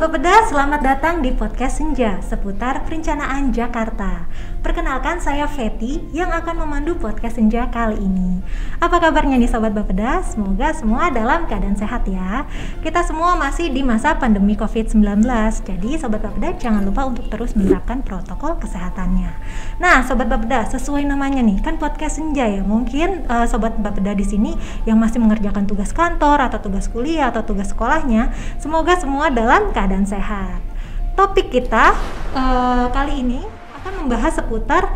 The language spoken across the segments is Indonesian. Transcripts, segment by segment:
Bapeda, selamat datang di Podcast Senja seputar perencanaan Jakarta. Perkenalkan, saya Feti yang akan memandu Podcast Senja kali ini. Apa kabarnya nih Sobat Bapeda? Semoga semua dalam keadaan sehat ya. Kita semua masih di masa pandemi COVID-19, jadi Sobat Bapeda jangan lupa untuk terus menerapkan protokol kesehatannya. Nah Sobat Bapeda, sesuai namanya nih, kan Podcast Senja ya. Mungkin Sobat Bapeda di sini yang masih mengerjakan tugas kantor atau tugas kuliah atau tugas sekolahnya, semoga semua dalam keadaan sehat. Topik kita kali ini akan membahas seputar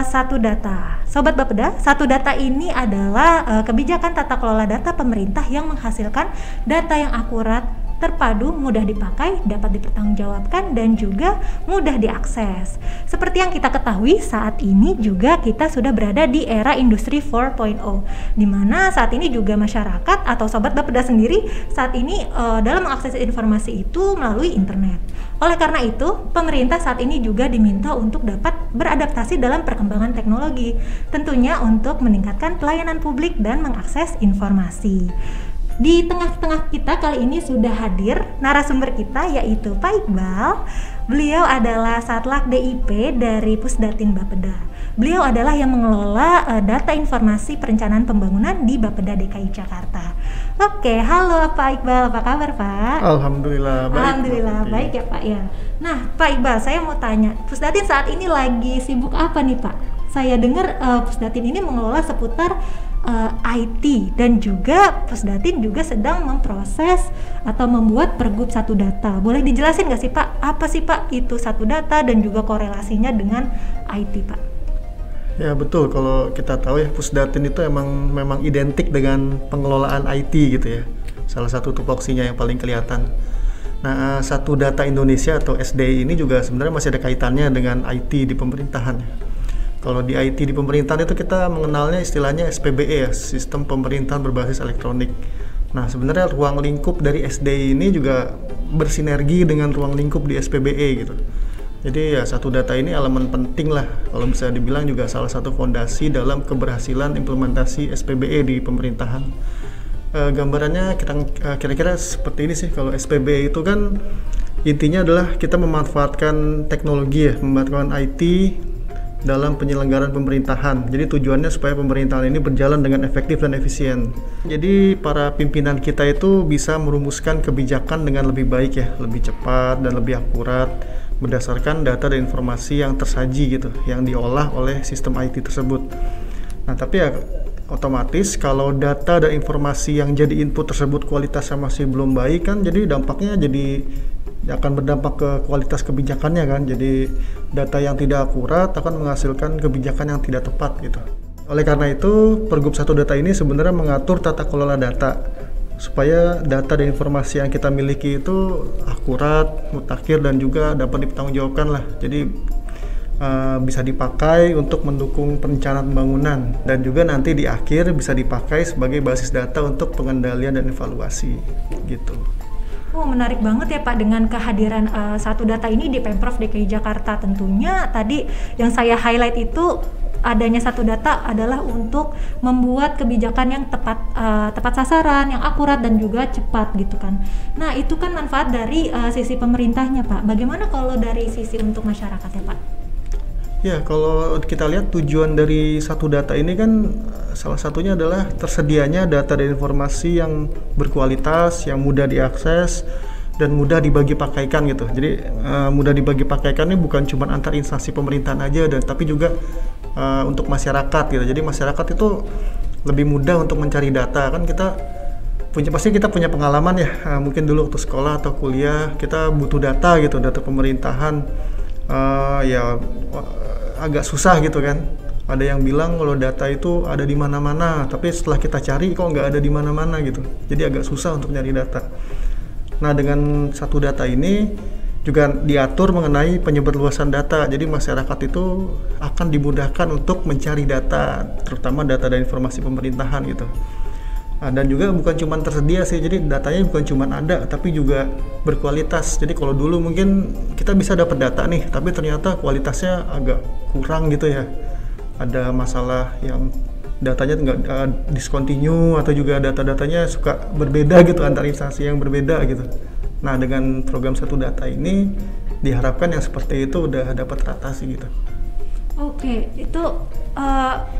satu data. Sobat Bapeda, satu data ini adalah kebijakan tata kelola data pemerintah yang menghasilkan data yang akurat, terpadu, mudah dipakai, dapat dipertanggungjawabkan, dan juga mudah diakses. Seperti yang kita ketahui, saat ini juga kita sudah berada di era industri 4.0, di mana saat ini juga masyarakat atau Sobat Bapeda sendiri saat ini dalam mengakses informasi itu melalui internet. Oleh karena itu, pemerintah saat ini juga diminta untuk dapat beradaptasi dalam perkembangan teknologi, tentunya untuk meningkatkan pelayanan publik dan mengakses informasi. Di tengah-tengah kita kali ini sudah hadir narasumber kita, yaitu Pak Iqbal. Beliau adalah Satlak DIP dari Pusdatin Bapeda. Beliau adalah yang mengelola data informasi perencanaan pembangunan di Bapeda DKI Jakarta. Oke, halo Pak Iqbal, apa kabar Pak? Alhamdulillah baik. Alhamdulillah baik ya Pak ya. Nah Pak Iqbal, saya mau tanya, Pusdatin saat ini lagi sibuk apa nih Pak? Saya dengar Pusdatin ini mengelola seputar IT, dan juga Pusdatin juga sedang memproses atau membuat Pergub Satu Data. Boleh dijelasin nggak sih Pak, apa sih Pak itu Satu Data dan juga korelasinya dengan IT Pak? Ya betul, kalau kita tahu ya Pusdatin itu memang identik dengan pengelolaan IT gitu ya. Salah satu tupoksinya yang paling kelihatan. Nah, Satu Data Indonesia atau SDI ini juga sebenarnya masih ada kaitannya dengan IT di pemerintahan. Kalau di IT di pemerintahan itu kita mengenalnya istilahnya SPBE ya, Sistem Pemerintahan Berbasis Elektronik. Nah, sebenarnya ruang lingkup dari SDI ini juga bersinergi dengan ruang lingkup di SPBE gitu. Jadi ya Satu Data ini elemen penting lah, kalau bisa dibilang juga salah satu fondasi dalam keberhasilan implementasi SPBE di pemerintahan. Gambarannya kira-kira seperti ini sih. Kalau SPBE itu kan intinya adalah kita memanfaatkan teknologi ya, memanfaatkan IT dalam penyelenggaraan pemerintahan. Jadi tujuannya supaya pemerintahan ini berjalan dengan efektif dan efisien. Jadi para pimpinan kita itu bisa merumuskan kebijakan dengan lebih baik ya, lebih cepat dan lebih akurat berdasarkan data dan informasi yang tersaji gitu, yang diolah oleh sistem IT tersebut. Nah, tapi ya otomatis kalau data dan informasi yang jadi input tersebut kualitasnya masih belum baik kan, jadi dampaknya akan berdampak ke kualitas kebijakannya kan. Jadi data yang tidak akurat akan menghasilkan kebijakan yang tidak tepat gitu. Oleh karena itu, Pergub Satu Data ini sebenarnya mengatur tata kelola data supaya data dan informasi yang kita miliki itu akurat, mutakhir, dan juga dapat dipertanggungjawabkan lah. Jadi bisa dipakai untuk mendukung perencanaan pembangunan, dan juga nanti di akhir bisa dipakai sebagai basis data untuk pengendalian dan evaluasi gitu. Oh, menarik banget ya Pak dengan kehadiran Satu Data ini di Pemprov DKI Jakarta. Tentunya tadi yang saya highlight itu adanya Satu Data adalah untuk membuat kebijakan yang tepat sasaran, yang akurat dan juga cepat gitu kan. Nah, itu kan manfaat dari sisi pemerintahnya Pak. Bagaimana kalau dari sisi untuk masyarakat ya Pak? Ya, kalau kita lihat tujuan dari Satu Data ini kan salah satunya adalah tersedianya data dan informasi yang berkualitas, yang mudah diakses dan mudah dibagi pakaikan gitu. Jadi mudah dibagi pakaikan ini bukan cuma antar instansi pemerintahan aja, tapi juga untuk masyarakat gitu. Jadi masyarakat itu lebih mudah untuk mencari data. Kan pasti kita punya pengalaman ya, mungkin dulu waktu sekolah atau kuliah kita butuh data gitu, data pemerintahan. Agak susah gitu kan. Ada yang bilang kalau data itu ada di mana-mana, tapi setelah kita cari kok nggak ada di mana-mana gitu. Jadi agak susah untuk nyari data. Nah, dengan Satu Data ini juga diatur mengenai penyebarluasan data. Jadi masyarakat itu akan dimudahkan untuk mencari data, terutama data dan informasi pemerintahan gitu. Nah, dan juga bukan cuma tersedia sih, jadi datanya bukan cuma ada, tapi juga berkualitas. Jadi kalau dulu mungkin kita bisa dapat data nih, tapi ternyata kualitasnya agak kurang gitu ya. Ada masalah yang datanya nggak discontinue, atau juga data-datanya suka berbeda gitu antar instansi yang berbeda gitu. Nah, dengan program Satu Data ini diharapkan yang seperti itu udah dapat teratasi gitu. Oke, itu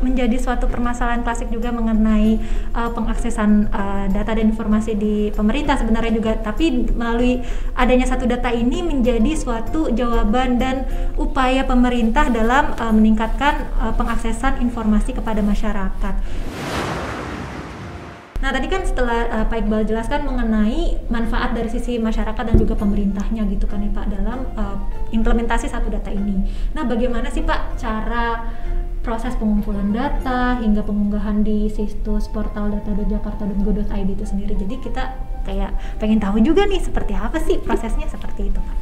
menjadi suatu permasalahan klasik juga mengenai pengaksesan data dan informasi di pemerintah sebenarnya juga, tapi melalui adanya Satu Data ini menjadi suatu jawaban dan upaya pemerintah dalam meningkatkan pengaksesan informasi kepada masyarakat. Nah, tadi kan setelah Pak Iqbal jelaskan mengenai manfaat dari sisi masyarakat dan juga pemerintahnya gitu kan ya Pak dalam implementasi Satu Data ini. Nah, bagaimana sih Pak cara proses pengumpulan data hingga pengunggahan di situs portal data.jakarta.go.id itu sendiri? Jadi kita kayak pengen tahu juga nih seperti apa sih prosesnya seperti itu Pak.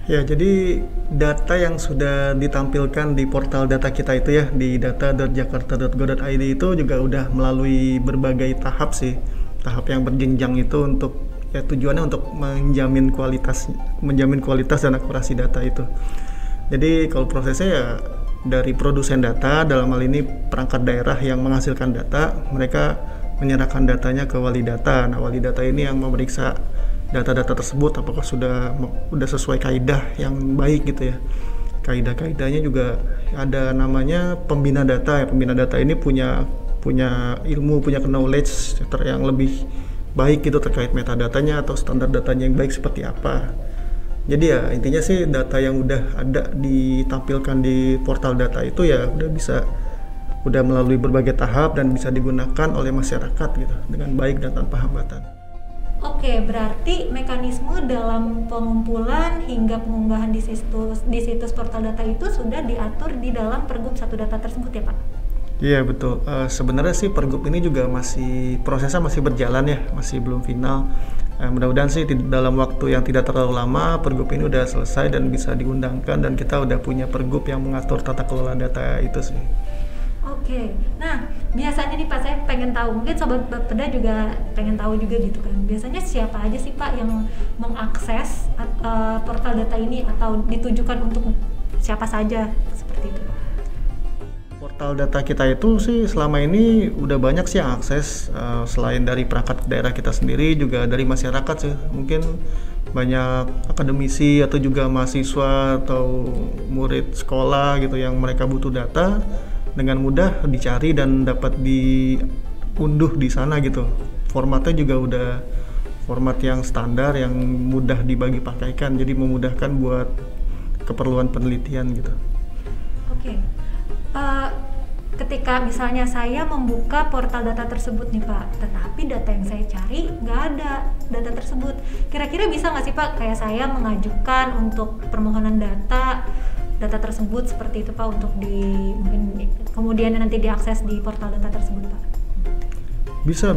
Ya, jadi data yang sudah ditampilkan di portal data kita itu ya, di data.jakarta.go.id itu juga udah melalui berbagai tahap sih. Tahap yang berjenjang itu untuk ya tujuannya untuk menjamin kualitas dan akurasi data itu. Jadi kalau prosesnya ya dari produsen data, dalam hal ini perangkat daerah yang menghasilkan data, mereka menyerahkan datanya ke wali data. Nah, wali data ini yang memeriksa data-data tersebut apakah sudah sesuai kaidah yang baik gitu ya. Kaidah-kaidahnya juga ada namanya pembina data ya. Pembina data ini punya ilmu, punya knowledge yang lebih baik gitu terkait metadata-nya atau standar datanya yang baik seperti apa. Jadi ya intinya sih data yang udah ada ditampilkan di portal data itu ya udah melalui berbagai tahap dan bisa digunakan oleh masyarakat gitu dengan baik dan tanpa hambatan. Oke, berarti mekanisme dalam pengumpulan hingga pengunggahan di situs portal data itu sudah diatur di dalam Pergub Satu Data tersebut ya Pak? Iya betul. Sebenarnya sih Pergub ini juga prosesnya masih berjalan ya, masih belum final. Mudah-mudahan sih dalam waktu yang tidak terlalu lama Pergub ini udah selesai dan bisa diundangkan dan kita udah punya Pergub yang mengatur tata kelola data itu sih. Oke, nah biasanya nih Pak saya pengen tahu, mungkin Sobat Bapeda juga pengen tahu juga gitu kan. Biasanya siapa aja sih Pak yang mengakses portal data ini atau ditujukan untuk siapa saja seperti itu Pak? Portal data kita itu sih selama ini udah banyak sih yang akses, selain dari perangkat daerah kita sendiri juga dari masyarakat sih. Mungkin banyak akademisi atau juga mahasiswa atau murid sekolah gitu yang mereka butuh data dengan mudah dicari dan dapat diunduh di sana gitu. Formatnya juga udah format yang standar yang mudah dibagi pakaikan, jadi memudahkan buat keperluan penelitian gitu. Oke. Ketika misalnya saya membuka portal data tersebut nih Pak, tetapi data yang saya cari nggak ada data tersebut, kira-kira bisa nggak sih Pak kayak saya mengajukan untuk permohonan data tersebut seperti itu Pak untuk mungkin kemudian nanti diakses di portal data tersebut Pak? Bisa.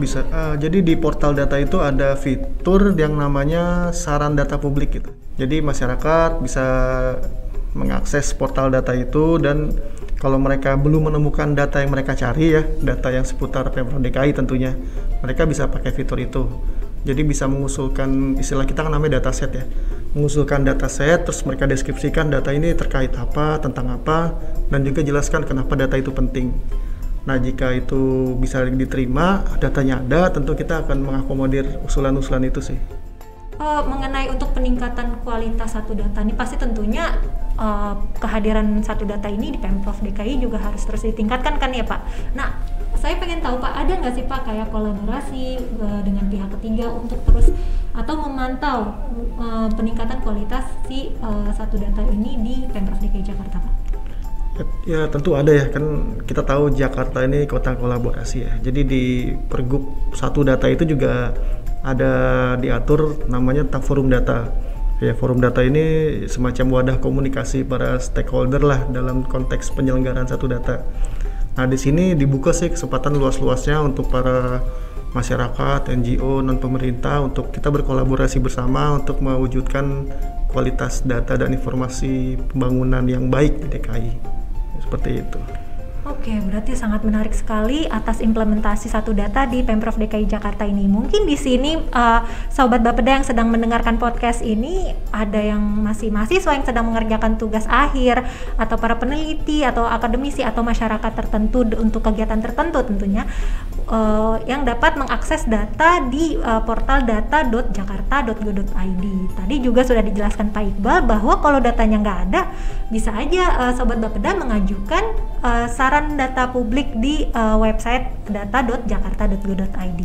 Jadi di portal data itu ada fitur yang namanya saran data publik gitu. Jadi masyarakat bisa mengakses portal data itu dan kalau mereka belum menemukan data yang mereka cari ya, data yang seputar Pemprov DKI tentunya, mereka bisa pakai fitur itu. Jadi bisa mengusulkan, istilah kita kan namanya dataset ya, mengusulkan dataset, terus mereka deskripsikan data ini terkait apa, tentang apa, dan juga jelaskan kenapa data itu penting. Nah, jika itu bisa diterima, datanya ada, tentu kita akan mengakomodir usulan-usulan itu sih. Mengenai untuk peningkatan kualitas Satu Data ini pasti tentunya kehadiran Satu Data ini di Pemprov DKI juga harus terus ditingkatkan kan ya Pak? Nah, saya pengen tahu Pak, ada nggak sih Pak kayak kolaborasi dengan pihak ketiga untuk terus atau memantau peningkatan kualitas si Satu Data ini di Pemprov DKI Jakarta Pak? Ya tentu ada ya, kan kita tahu Jakarta ini kota kolaborasi ya. Jadi di Pergub Satu Data itu juga ada diatur namanya tentang forum data. Ya, forum data ini semacam wadah komunikasi para stakeholder lah dalam konteks penyelenggaraan Satu Data. Nah, di sini dibuka sih kesempatan luas-luasnya untuk para masyarakat, NGO, non-pemerintah untuk kita berkolaborasi bersama untuk mewujudkan kualitas data dan informasi pembangunan yang baik di DKI. Seperti itu. Oke, berarti sangat menarik sekali atas implementasi Satu Data di Pemprov DKI Jakarta ini. Mungkin di sini Sobat Bapeda yang sedang mendengarkan podcast ini ada yang masih mahasiswa yang sedang mengerjakan tugas akhir atau para peneliti atau akademisi atau masyarakat tertentu untuk kegiatan tertentu tentunya. yang dapat mengakses data di portal data.jakarta.go.id. Tadi juga sudah dijelaskan Pak Iqbal bahwa kalau datanya nggak ada, bisa aja Sobat Bapeda mengajukan saran data publik di website data.jakarta.go.id.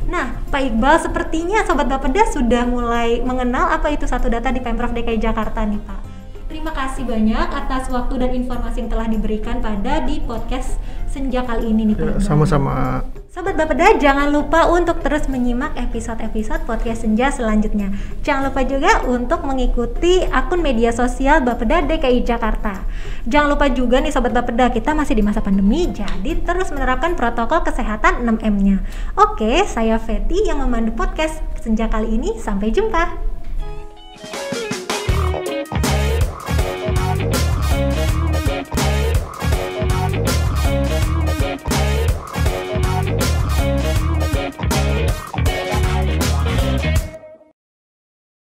Nah, Pak Iqbal, sepertinya Sobat Bapeda sudah mulai mengenal apa itu satu data di Pemprov DKI Jakarta nih Pak. Terima kasih banyak atas waktu dan informasi yang telah diberikan pada di podcast Senja kali ini nih Pak. Sama-sama. Sobat Bapeda, jangan lupa untuk terus menyimak episode-episode podcast Senja selanjutnya. Jangan lupa juga untuk mengikuti akun media sosial Bapeda DKI Jakarta. Jangan lupa juga nih Sobat Bapeda, kita masih di masa pandemi, jadi terus menerapkan protokol kesehatan 6M-nya. Oke, saya Feti yang memandu podcast Senja kali ini. Sampai jumpa.